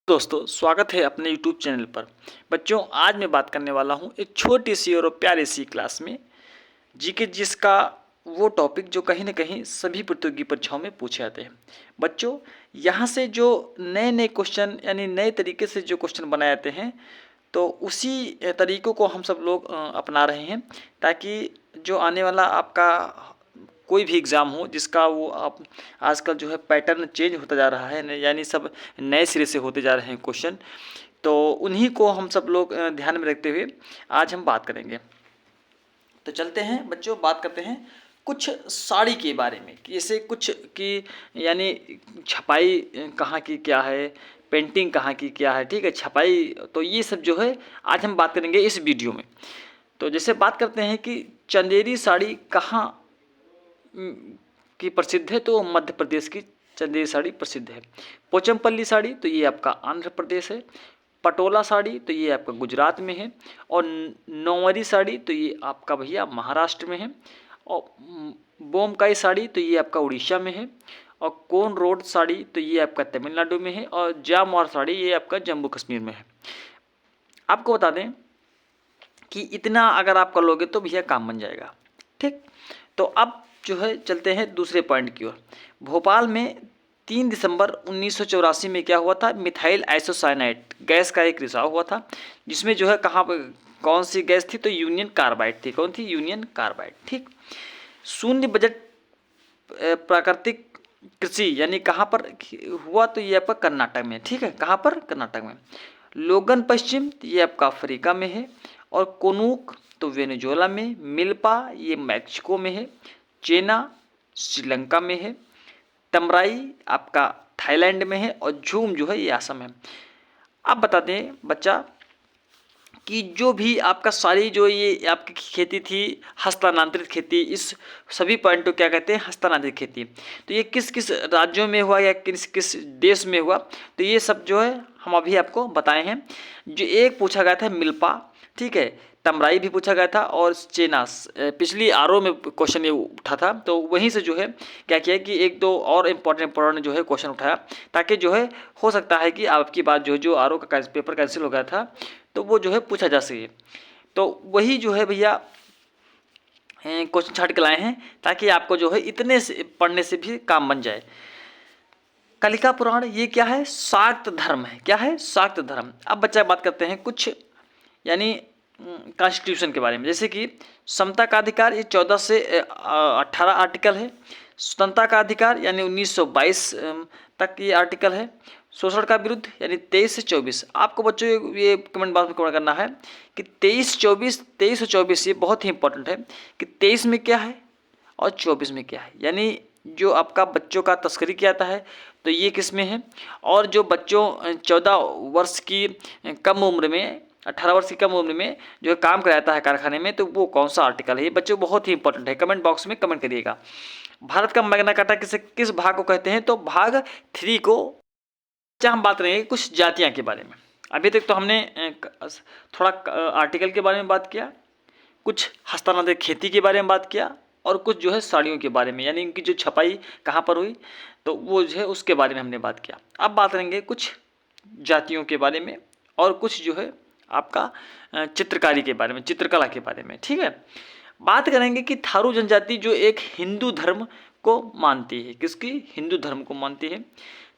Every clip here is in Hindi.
दोस्तों स्वागत है अपने YouTube चैनल पर। बच्चों आज मैं बात करने वाला हूँ एक छोटी सी और प्यारी सी क्लास में जीके जिसका वो टॉपिक जो कहीं ना कहीं सभी प्रतियोगी परीक्षाओं में पूछे जाते हैं। बच्चों यहाँ से जो नए नए क्वेश्चन यानी नए तरीके से जो क्वेश्चन बनाए जाते हैं तो उसी तरीक़ों को हम सब लोग अपना रहे हैं ताकि जो आने वाला आपका कोई भी एग्ज़ाम हो जिसका वो आप आजकल जो है पैटर्न चेंज होता जा रहा है यानी सब नए सिरे से होते जा रहे हैं क्वेश्चन, तो उन्हीं को हम सब लोग ध्यान में रखते हुए आज हम बात करेंगे। तो चलते हैं बच्चों, बात करते हैं कुछ साड़ी के बारे में कि जैसे कुछ की यानी छपाई कहाँ की क्या है, पेंटिंग कहाँ की क्या है, ठीक है, छपाई, तो ये सब जो है आज हम बात करेंगे इस वीडियो में। तो जैसे बात करते हैं कि चंदेरी साड़ी कहाँ की प्रसिद्ध है, तो मध्य प्रदेश की चंदेरी साड़ी प्रसिद्ध है। पोचमपल्ली साड़ी तो ये आपका आंध्र प्रदेश है। पटोला साड़ी तो ये आपका गुजरात में है। और नौवरी साड़ी तो ये आपका भैया महाराष्ट्र में है। और बोमकाई साड़ी तो ये आपका उड़ीसा में है। और कोन रोड साड़ी तो ये आपका तमिलनाडु में है। और जामवार साड़ी ये आपका जम्मू कश्मीर में है। आपको बता दें कि इतना अगर आप कर लोगे तो भैया काम बन जाएगा, ठीक। तो अब जो है चलते हैं दूसरे पॉइंट की ओर। भोपाल में 3 दिसंबर 1984 में क्या हुआ था, मिथाइल आइसोसाइनाइड गैस का एक रिसाव हुआ था, जिसमें जो है कहाँ पर कौन सी गैस थी, तो यूनियन कार्बाइड थी। कौन थी? यूनियन कार्बाइड, ठीक। शून्य बजट प्राकृतिक कृषि यानी कहाँ पर हुआ, तो ये आपका कर्नाटक में, ठीक है। कहाँ पर? कर्नाटक में। लोगन पश्चिम ये आपका अफ्रीका में है। और कोनूक तो वेनेजुएला में। मिल्पा ये मैक्सिको में है। चेना श्रीलंका में है। तमराई आपका थाईलैंड में है। और झूम जो है ये असम है। अब बता दें बच्चा कि जो भी आपका सारी जो ये आपकी खेती थी हस्तांतरित खेती, इस सभी पॉइंट को क्या कहते हैं? हस्तांतरित खेती। तो ये किस किस राज्यों में हुआ या किस किस देश में हुआ, तो ये सब जो है हम अभी आपको बताए हैं। जो एक पूछा गया था मिल्पा, ठीक है, तमराई भी पूछा गया था, और चेनास पिछली आरओ में क्वेश्चन ये उठा था, तो वहीं से जो है क्या किया कि एक दो और इम्पोर्टेंट जो है क्वेश्चन उठाया, ताकि जो है हो सकता है कि आपकी बात जो आरओ का पेपर कैंसिल हो गया था तो वो जो है पूछा जा सके। तो वही जो है भैया क्वेश्चन छाट के लाए हैं ताकि आपको जो है इतने से पढ़ने से भी काम बन जाए। कलिका पुराण ये क्या है? शाक्त धर्म है। क्या है? शाक्त धर्म। अब बच्चा बात करते हैं कुछ यानी कॉन्स्टिट्यूशन के बारे में, जैसे कि समता का अधिकार ये 14 से 18 आर्टिकल है। स्वतंत्रता का अधिकार यानी 1922 तक ये आर्टिकल है। शोषण का विरुद्ध यानी 23 से 24। आपको बच्चों ये कमेंट बॉक्स में कमेंट करना है कि 23 और 24 ये बहुत ही इंपॉर्टेंट है कि 23 में क्या है और 24 में क्या है। यानी जो आपका बच्चों का तस्करी किया जाता है तो ये किस में है, और जो बच्चों 14 वर्ष की कम उम्र में 18 वर्ष की कम उम्र में जो काम कराता है कारखाने में, तो वो कौन सा आर्टिकल है। ये बच्चों बहुत ही इंपॉर्टेंट है, कमेंट बॉक्स में कमेंट करिएगा। भारत का मैग्ना कार्टा किस भाग को कहते हैं, तो भाग 3 को। हम बात करेंगे कुछ जातियां के बारे में। अभी तक तो हमने थोड़ा आर्टिकल के बारे में बात किया, कुछ हस्तांतरित खेती के बारे में बात किया, और कुछ जो है साड़ियों के बारे में यानी इनकी जो छपाई कहाँ पर हुई तो वो जो है उसके बारे में हमने बात किया। अब बात करेंगे कुछ जातियों के बारे में और कुछ जो है आपका चित्रकारी के बारे में, चित्रकला के बारे में, ठीक है। बात करेंगे कि थारू जनजाति जो एक हिंदू धर्म को मानती है। किसकी? हिंदू धर्म को मानती है।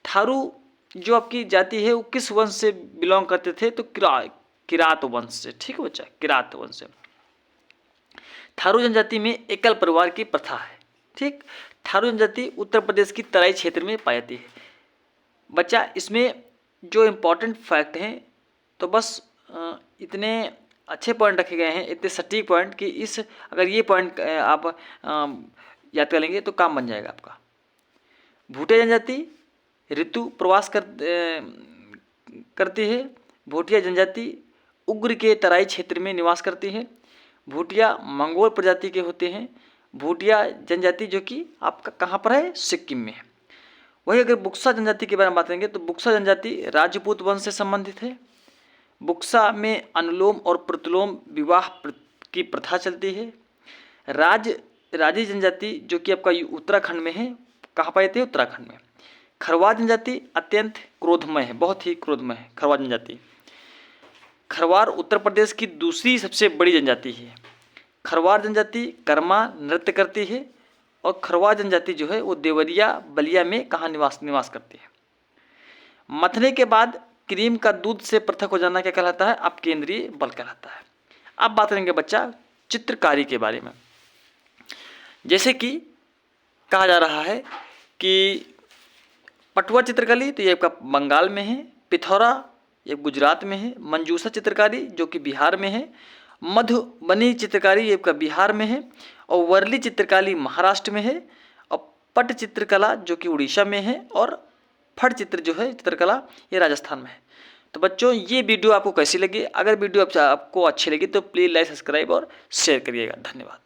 थारू जो आपकी जाति है वो किस वंश से बिलोंग करते थे, तो किरात वंश से, ठीक है बच्चा, किरात वंश से। थारू जनजाति में एकल परिवार की प्रथा है, ठीक। थारू जनजाति उत्तर प्रदेश की तराई क्षेत्र में पाई जाती है। बच्चा इसमें जो इम्पोर्टेंट फैक्ट हैं तो बस इतने अच्छे पॉइंट रखे गए हैं, इतने सटीक पॉइंट कि इस अगर ये पॉइंट आप याद कर लेंगे तो काम बन जाएगा आपका। भूटिया जनजाति ऋतु प्रवास करती है। भूटिया जनजाति उग्र के तराई क्षेत्र में निवास करती है। भूटिया मंगोल प्रजाति के होते हैं। भूटिया जनजाति जो कि आपका कहाँ पर है? सिक्किम में है। वही अगर बुक्सा जनजाति के बारे में बात करेंगे तो बुक्सा जनजाति राजपूत वंश से संबंधित है। बुक्सा में अनुलोम और प्रतिलोम विवाह की प्रथा चलती है। राजी जनजाति जो कि आपका उत्तराखंड में है। कहाँ पाई जाती है? उत्तराखंड में। खरवार जनजाति अत्यंत क्रोधमय है, बहुत ही क्रोधमय है खरवार जनजाति। खरवार उत्तर प्रदेश की दूसरी सबसे बड़ी जनजाति है। खरवार जनजाति कर्मा नृत्य करती है और खरवार जनजाति जो है वो देवरिया बलिया में कहाँ निवास करती है। मथने के बाद क्रीम का दूध से पृथक हो जाना क्या कहलाता है? अपकेंद्रीय बल कहलाता है। अब बात करेंगे बच्चा चित्रकारी के बारे में। जैसे कि कहा जा रहा है कि पटुआ चित्रकली तो ये आपका बंगाल में है, पिथौरा ये गुजरात में है, मंजूसा चित्रकारी जो कि बिहार में है, मधुबनी चित्रकारी ये आपका बिहार में है, और वर्ली चित्रकारी महाराष्ट्र में है, और पट चित्रकला जो कि उड़ीसा में है, और फट चित्र जो है चित्रकला ये राजस्थान में है। तो बच्चों ये वीडियो आपको कैसी लगी? अगर वीडियो आपको अच्छी लगी तो प्लीज़ लाइक सब्सक्राइब और शेयर करिएगा। धन्यवाद।